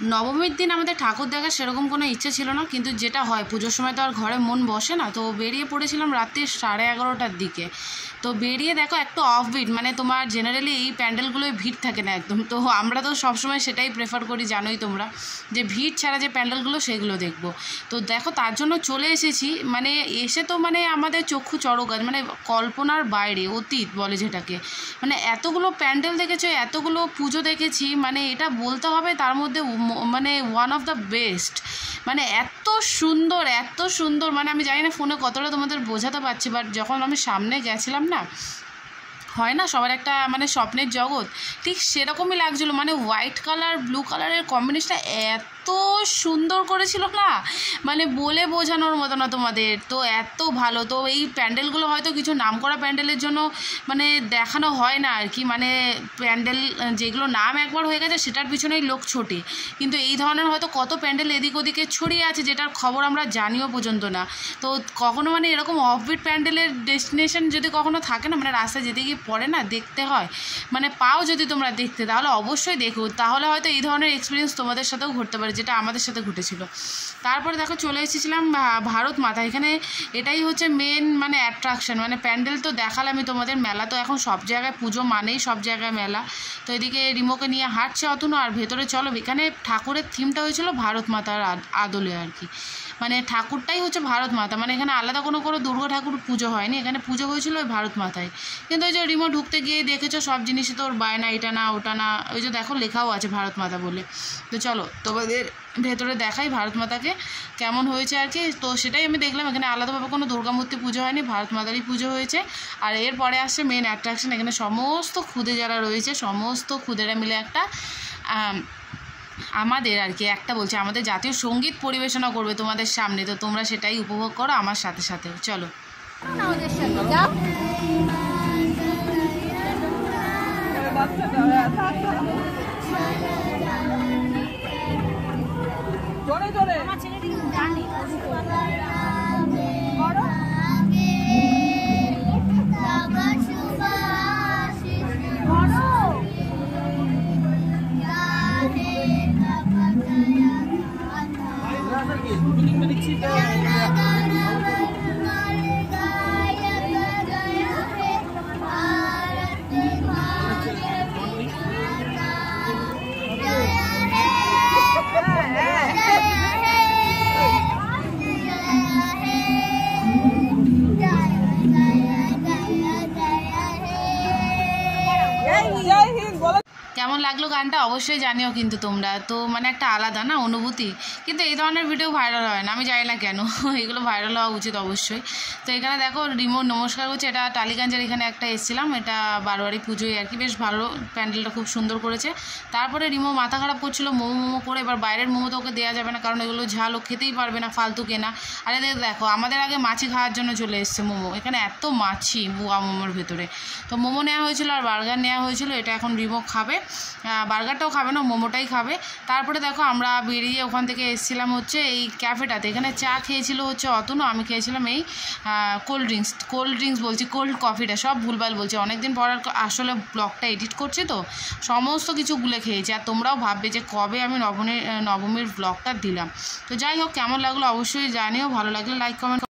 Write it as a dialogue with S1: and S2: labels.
S1: নবমীর দিন আমাদের ঠাকুর দেখার সেরকম কোনো ইচ্ছে ছিল না, কিন্তু যেটা হয় পুজোর সময় তো আর ঘরে মন বসে না, তো বেরিয়ে পড়েছিলাম রাত্রি 11:30টার দিকে। তো বেরিয়ে দেখো একটু অফবিট, মানে তোমার জেনারেলি এই প্যান্ডেলগুলোয় ভিড় থাকে না একদম, তো আমরা তো সবসময় সেটাই প্রেফার করি, জানোই তোমরা, যে ভিড় ছাড়া যে প্যান্ডেলগুলো সেগুলো দেখবো। তো দেখো তার জন্য চলে এসেছি, মানে এসে তো মানে আমাদের চক্ষু চড়ক, মানে কল্পনার বাইরে, অতীত বলে যেটাকে, মানে এতগুলো প্যান্ডেল দেখেছো, এতগুলো পুজো দেখেছি, মানে এটা বলতে হবে তার মধ্যে মানে ওয়ান অফ দ্য বেস্ট, মানে এত সুন্দর এত সুন্দর, মানে আমি জানি না ফোনে কতটা তোমাদের বোঝাতে পারছি, বাট যখন আমি সামনে গেছিলাম না, হয় না সবার একটা মানে স্বপ্নের জগৎ, ঠিক সেরকমই লাগছিলো। মানে হোয়াইট কালার ব্লু কালারের কম্বিনেশনটা এত সুন্দর করেছিল না, মানে বলে বোঝানোর মতো না তোমাদের, তো এত ভালো। তো এই প্যান্ডেলগুলো হয়তো কিছু নামকরা প্যান্ডেলের জন্য মানে দেখানো হয় না আর কি, মানে প্যান্ডেল যেগুলো নাম একবার হয়ে গেছে সেটার পিছনেই লোক ছোটে, কিন্তু এই ধরনের হয়তো কত প্যান্ডেল এদিক ওদিকে ছড়িয়ে আছে যেটার খবর আমরা জানিও পর্যন্ত না। তো কখনো মানে এরকম অফবিট প্যান্ডেলের ডেস্টিনেশন যদি কখনো থাকে না, মানে রাস্তায় যেতে গিয়ে পড়ে না, দেখতে হয়, মানে পাও যদি তোমরা দেখতে, তাহলে অবশ্যই দেখো, তাহলে হয়তো এই ধরনের এক্সপিরিয়েন্স তোমাদের সাথেও ঘটতে পারে, যেটা আমাদের সাথে ঘটেছিল। তারপরে দেখো চলে এসেছিলাম ভারত মাতা, এখানে এটাই হচ্ছে মেন মানে অ্যাট্রাকশন, মানে প্যান্ডেল তো দেখালামই তোমাদের, মেলা তো এখন সব জায়গায়, পুজো মানেই সব জায়গায় মেলা। তো এদিকে রিমোকে নিয়ে হাঁটছে অতনু, আর ভেতরে চলো, এখানে ঠাকুরের থিমটা হয়েছিল ভারত মাতার আদলে আর কি, মানে ঠাকুরটাই হচ্ছে ভারত মাতা, মানে এখানে আলাদা কোনো দুর্গা ঠাকুর পুজো হয়নি, এখানে পুজো হয়েছিল ওই ভারত মাতায়। কিন্তু ওই যে রিমো ঢুকতে গিয়ে দেখেছো সব জিনিসই তোর বায়না, এটা না ওটা না, ওই যে দেখো লেখাও আছে ভারত মাতা বলে। তো চলো তোমাদের ভেতরে দেখাই ভারত মাতাকে কেমন হয়েছে আর কি। তো সেটাই আমি দেখলাম, এখানে আলাদাভাবে কোনো দুর্গা মূর্তি পুজো হয়নি, ভারত মাতারই পুজো হয়েছে। আর এরপরে আসছে মেন অ্যাট্রাকশন, এখানে সমস্ত খুদে যারা রয়েছে, সমস্ত খুদেরা মিলে একটা আমাদের আর কি একটা বলছে আমাদের জাতীয় সঙ্গীত পরিবেশনা করবে তোমাদের সামনে, তো তোমরা সেটাই উপভোগ করো আমার সাথে সাথে। চলো কেমন লাগলো গানটা অবশ্যই জানিও কিন্তু তোমরা, তো মানে একটা আলাদা না অনুভূতি, কিন্তু এই ধরনের ভিডিও ভাইরাল হয় না, আমি জানি না কেন, এগুলো ভাইরাল হওয়া উচিত অবশ্যই। তো এখানে দেখো রিমো নমস্কার করছে, এটা টালিগঞ্জের এখানে একটা এসেছিলাম, এটা বারোয়ারি পুজোয় আর কি, বেশ ভালো প্যান্ডেলটা খুব সুন্দর করেছে। তারপরে রিমো মাথা খারাপ করছিল মোমো করে, এবার বাইরের মোমো তো ওকে দেওয়া যাবে না, কারণ এগুলো ঝাল ও খেতেই পারবে না, ফালতু কেনা। আর এদের দেখো আমাদের আগে মাছি খাওয়ার জন্য চলে এসছে মোমো, এখানে এত মাছি বুয়া মোমোর ভেতরে। তো মোমো নেওয়া হয়েছিল আর বার্গার নেওয়া হয়েছিল, এটা এখন রিমো খাবে, বার্গারটাও খাবে না, মোমোটাই খাবে। তারপরে দেখো আমরা বেরিয়ে ওখান থেকে এসেছিলাম হচ্ছে এই ক্যাফেটাতে, এখানে চা খেয়েছিল হচ্ছে অতনু, আমি খেয়েছিলাম এই কোল্ড ড্রিঙ্কস বলছি, কোল্ড কফিটা, সব ভুলভাল বলছি, অনেকদিন পর আসলে ব্লগটা এডিট করছি তো সমস্ত কিছু গুলে খেয়েছি, আর তোমরাও ভাববে যে কবে আমি নবমীর ব্লগটা দিলাম। তো যাই হোক, কেমন লাগলো অবশ্যই জানিও, ভালো লাগলে লাইক কমেন্ট